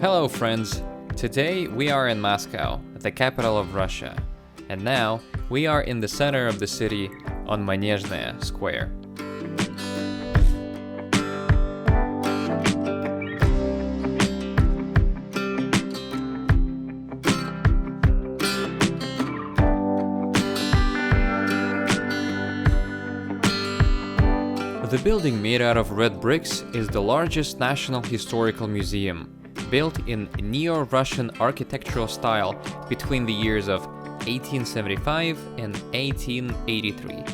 Hello friends! Today we are in Moscow, the capital of Russia. And now we are in the center of the city on Manezhnaya Square. The building made out of red bricks is the largest national historical museum, built in neo-Russian architectural style between the years of 1875 and 1883.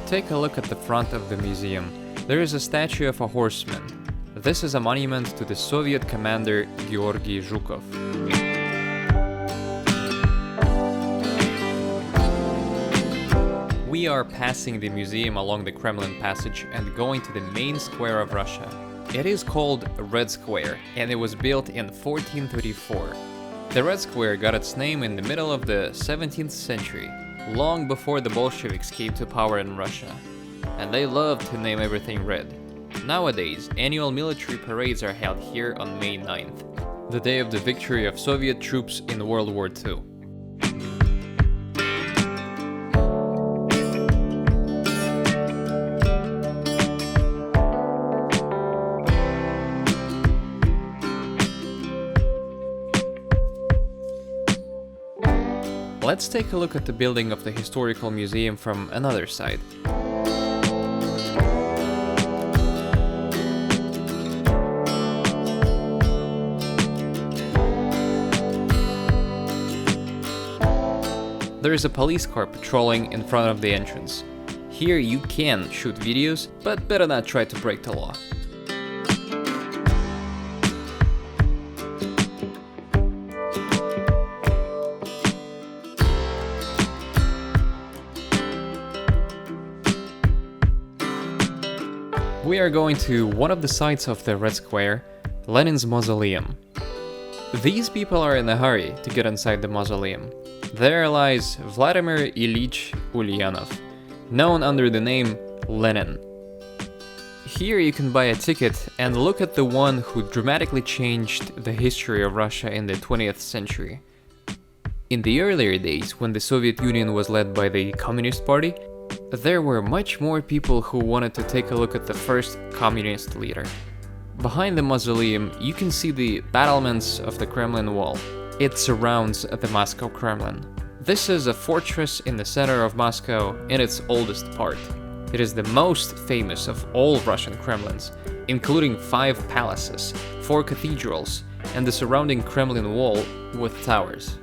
Take a look at the front of the museum. There is a statue of a horseman. This is a monument to the Soviet commander Georgy Zhukov. We are passing the museum along the Kremlin Passage and going to the main square of Russia. It is called Red Square, and it was built in 1434. The Red Square got its name in the middle of the 17th century, long before the Bolsheviks came to power in Russia. And they loved to name everything red. Nowadays, annual military parades are held here on May 9th, the day of the victory of Soviet troops in World War II. Let's take a look at the building of the historical museum from another side. There is a police car patrolling in front of the entrance. Here you can shoot videos, but better not try to break the law. We are going to one of the sites of the Red Square, Lenin's mausoleum. These people are in a hurry to get inside the mausoleum. There lies Vladimir Ilyich Ulyanov, known under the name Lenin. Here you can buy a ticket and look at the one who dramatically changed the history of Russia in the 20th century. In the earlier days, when the Soviet Union was led by the Communist Party, there were much more people who wanted to take a look at the first communist leader. Behind the mausoleum, you can see the battlements of the Kremlin wall. It surrounds the Moscow Kremlin. This is a fortress in the center of Moscow in its oldest part. It is the most famous of all Russian Kremlins, including 5 palaces, 4 cathedrals, and the surrounding Kremlin wall with towers.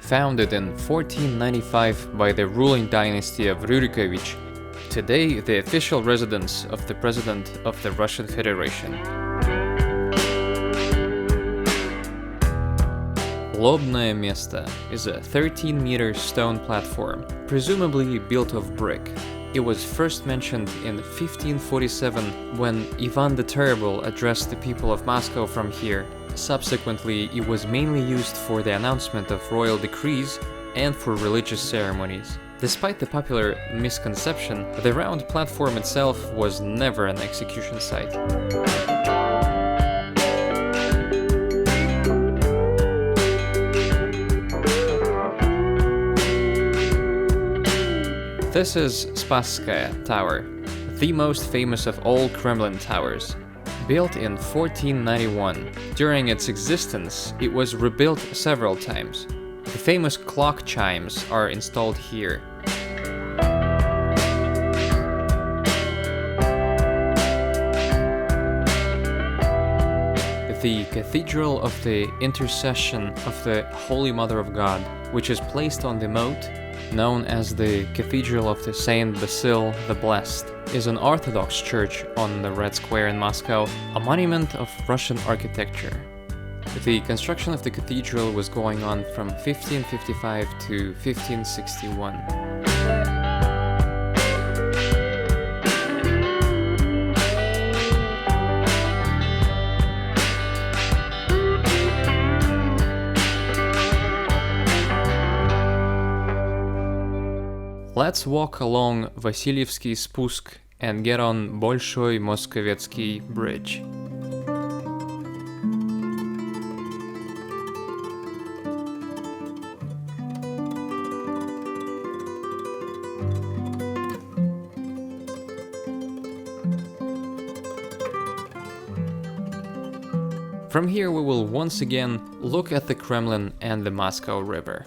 Founded in 1495 by the ruling dynasty of Rurikovich, today the official residence of the President of the Russian Federation. Lobnoye Mesto is a 13-meter stone platform, presumably built of brick. It was first mentioned in 1547 when Ivan the Terrible addressed the people of Moscow from here. Subsequently, it was mainly used for the announcement of royal decrees and for religious ceremonies. Despite the popular misconception, the round platform itself was never an execution site. This is Spasskaya Tower, the most famous of all Kremlin towers. Built in 1491, during its existence, it was rebuilt several times. The famous clock chimes are installed here. The Cathedral of the Intercession of the Holy Mother of God, which is placed on the moat, known as the Cathedral of the Saint Basil the Blessed, is an Orthodox church on the Red Square in Moscow, a monument of Russian architecture. The construction of the cathedral was going on from 1555 to 1561. Let's walk along Vasilyevsky Spussk and get on Bolshoi Moskovetsky Bridge. From here we will once again look at the Kremlin and the Moscow River.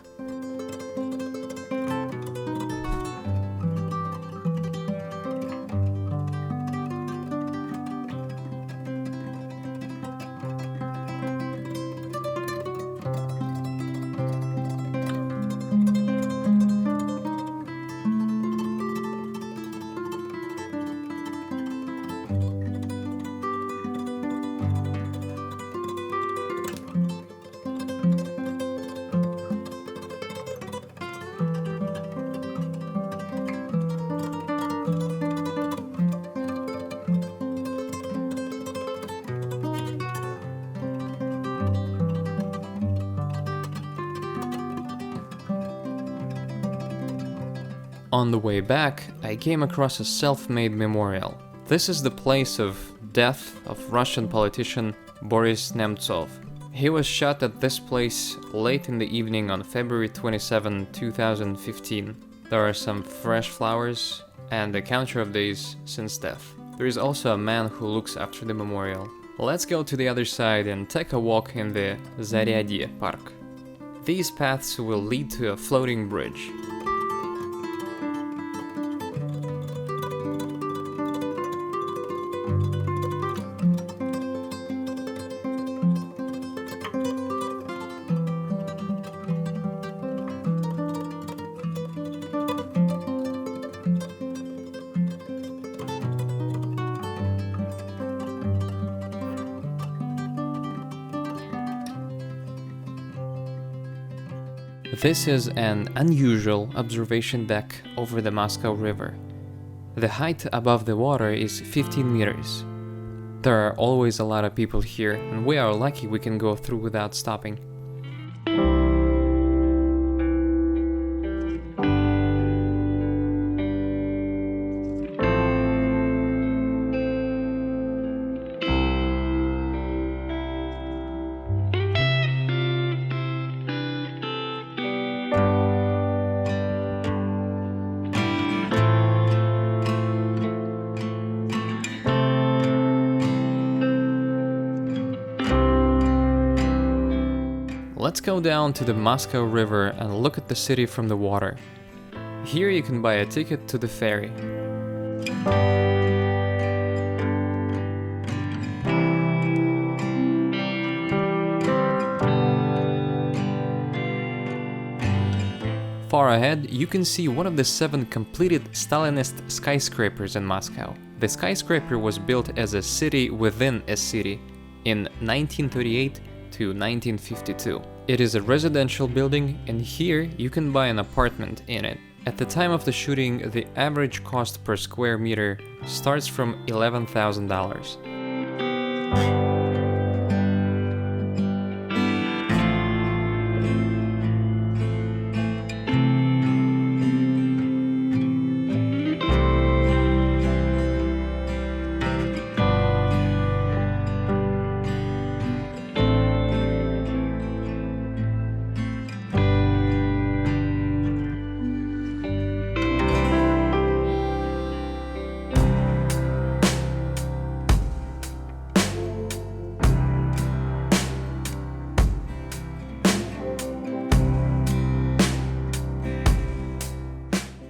On the way back, I came across a self-made memorial. This is the place of death of Russian politician Boris Nemtsov. He was shot at this place late in the evening on February 27, 2015. There are some fresh flowers and a counter of days since death. There is also a man who looks after the memorial. Let's go to the other side and take a walk in the Zaryadye park. These paths will lead to a floating bridge. This is an unusual observation deck over the Moscow River. The height above the water is 15 meters. There are always a lot of people here, and we are lucky we can go through without stopping. Let's go down to the Moscow River and look at the city from the water. Here you can buy a ticket to the ferry. Far ahead, you can see one of the 7 completed Stalinist skyscrapers in Moscow. The skyscraper was built as a city within a city in 1938 to 1952. It is a residential building, and here you can buy an apartment in it. At the time of the shooting, the average cost per square meter starts from $11,000.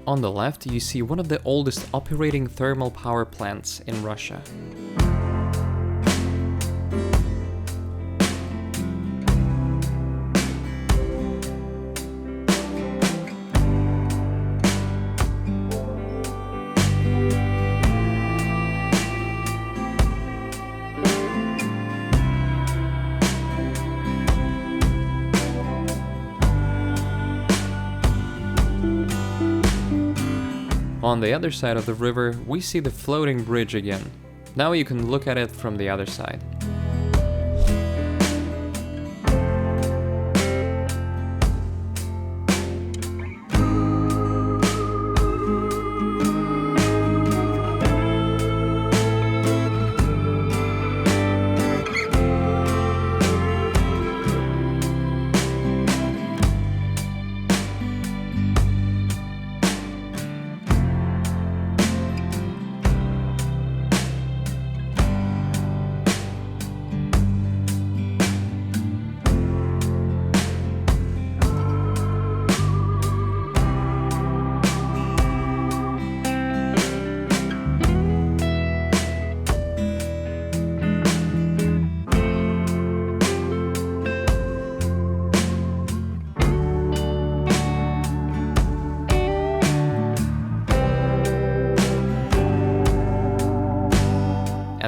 On the left, you see one of the oldest operating thermal power plants in Russia. On the other side of the river, we see the floating bridge again. Now you can look at it from the other side.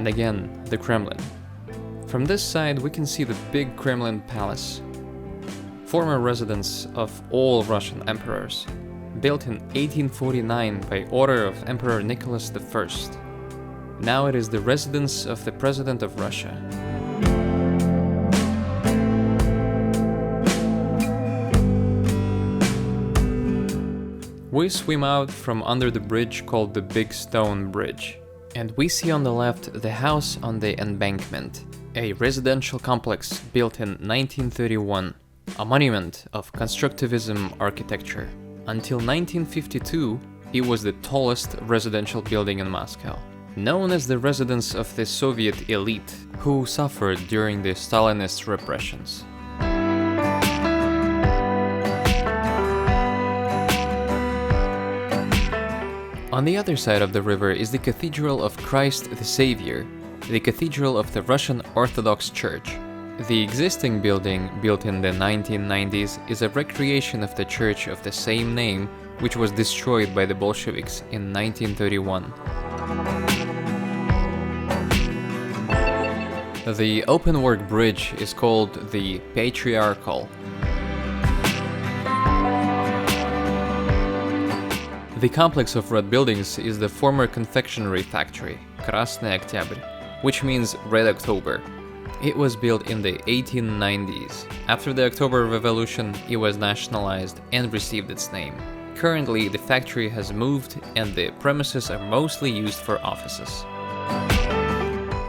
and again the Kremlin. From this side we can see the big Kremlin Palace, former residence of all Russian emperors, built in 1849 by order of Emperor Nicholas I. Now it is the residence of the President of Russia. We swim out from under the bridge called the Big Stone Bridge, and we see on the left the house on the embankment, a residential complex built in 1931, a monument of constructivism architecture. Until 1952, it was the tallest residential building in Moscow, known as the residence of the Soviet elite who suffered during the Stalinist repressions. On the other side of the river is the Cathedral of Christ the Savior, the Cathedral of the Russian Orthodox Church. The existing building, built in the 1990s, is a recreation of the church of the same name, which was destroyed by the Bolsheviks in 1931. The open-work bridge is called the Patriarchal. The complex of red buildings is the former confectionery factory, Krasny Oktyabr, which means Red October. It was built in the 1890s. After the October Revolution, it was nationalized and received its name. Currently, the factory has moved and the premises are mostly used for offices.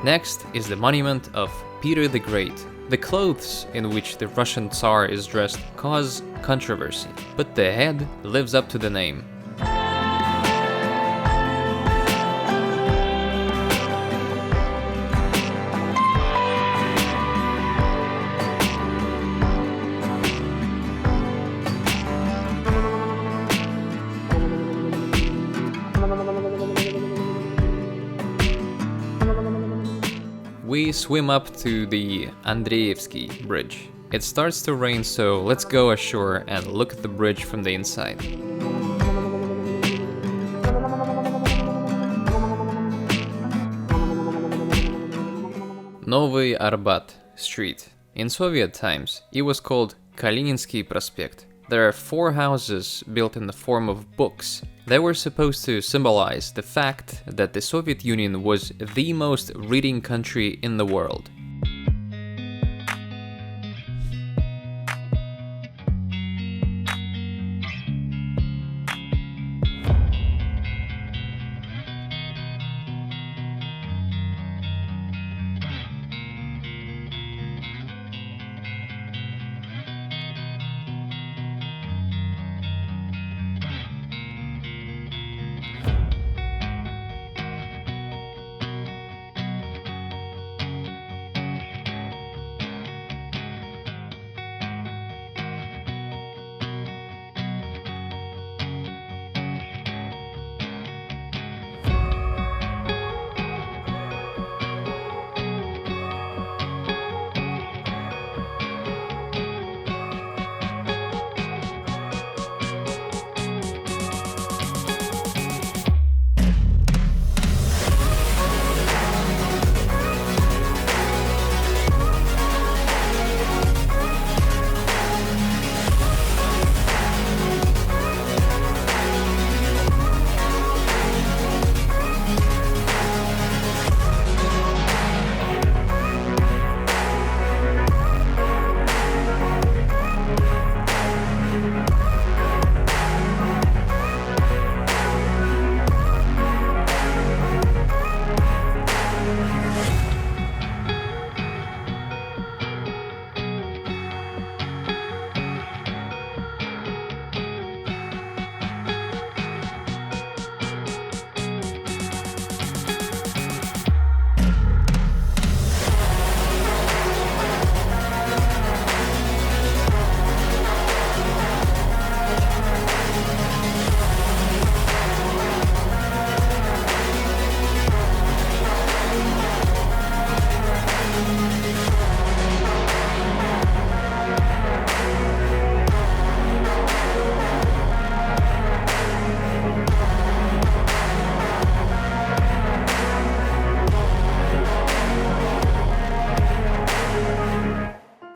Next is the monument of Peter the Great. The clothes in which the Russian Tsar is dressed cause controversy, but the head lives up to the name. We swim up to the Andreevsky bridge. It starts to rain, so let's go ashore and look at the bridge from the inside. Novy Arbat Street. In Soviet times, it was called Kalininsky Prospect. There are 4 houses built in the form of books. They were supposed to symbolize the fact that the Soviet Union was the most reading country in the world.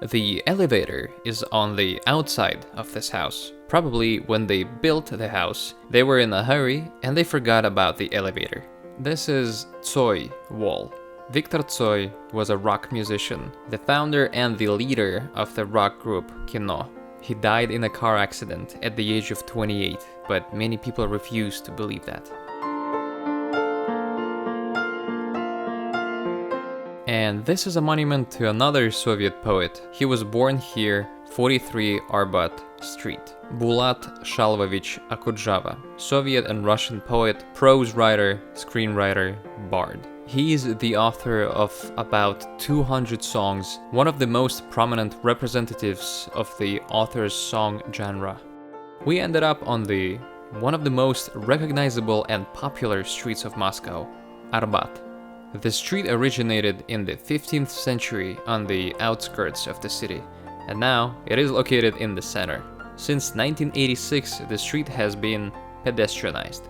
The elevator is on the outside of this house. Probably when they built the house, they were in a hurry and they forgot about the elevator. This is Tsoi wall. Viktor Tsoi was a rock musician, the founder and the leader of the rock group Kino. He died in a car accident at the age of 28, but many people refuse to believe that. And this is a monument to another Soviet poet. He was born here, 43 Arbat Street. Bulat Shalvovich Okudzhava, Soviet and Russian poet, prose writer, screenwriter, bard. He is the author of about 200 songs, one of the most prominent representatives of the author's song genre. We ended up on one of the most recognizable and popular streets of Moscow, Arbat. The street originated in the 15th century on the outskirts of the city, and now it is located in the center. Since 1986, the street has been pedestrianized.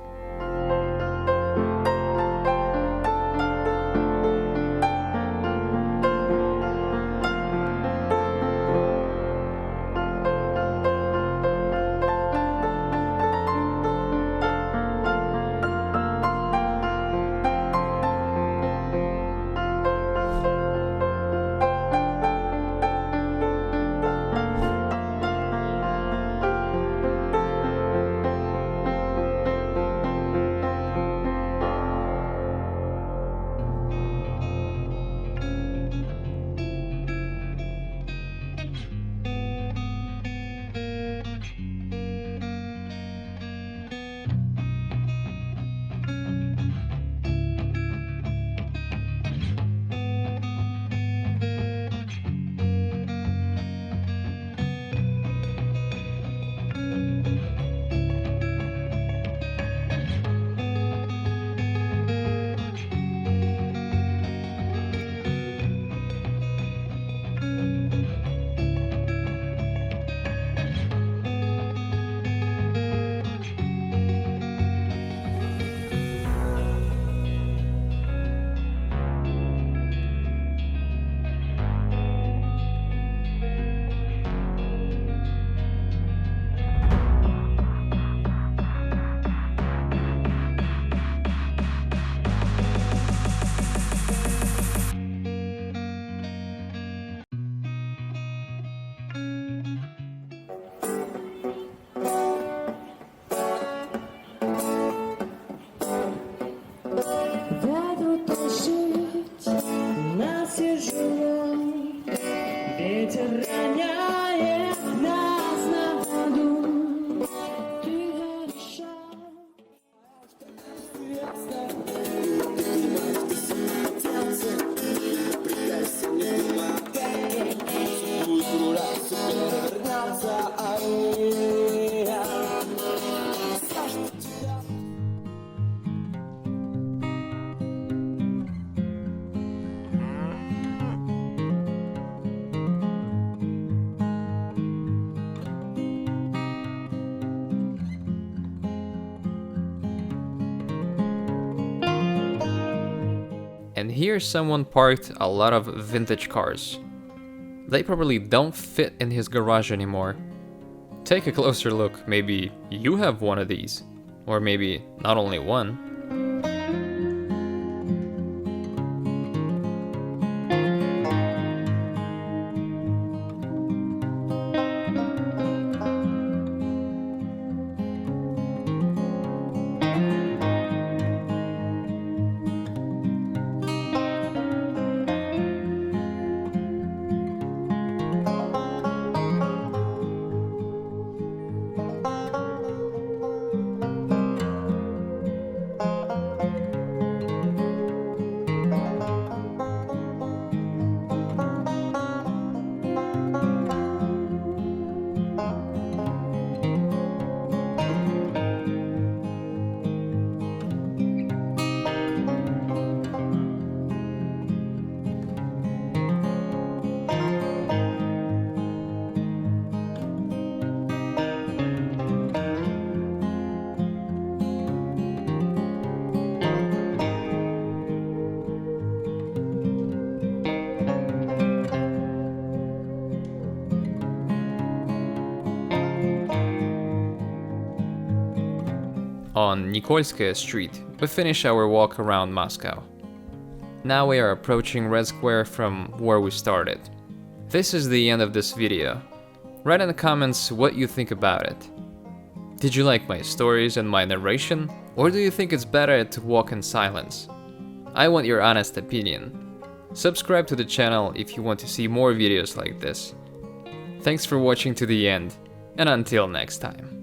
And here someone parked a lot of vintage cars. They probably don't fit in his garage anymore. Take a closer look, maybe you have one of these. Or maybe not only one. on Nikolskaya Street, we finish our walk around Moscow. Now we are approaching Red Square from where we started. This is the end of this video. Write in the comments what you think about it. Did you like my stories and my narration, or do you think it's better to walk in silence? I want your honest opinion. Subscribe to the channel if you want to see more videos like this. Thanks for watching to the end, and until next time.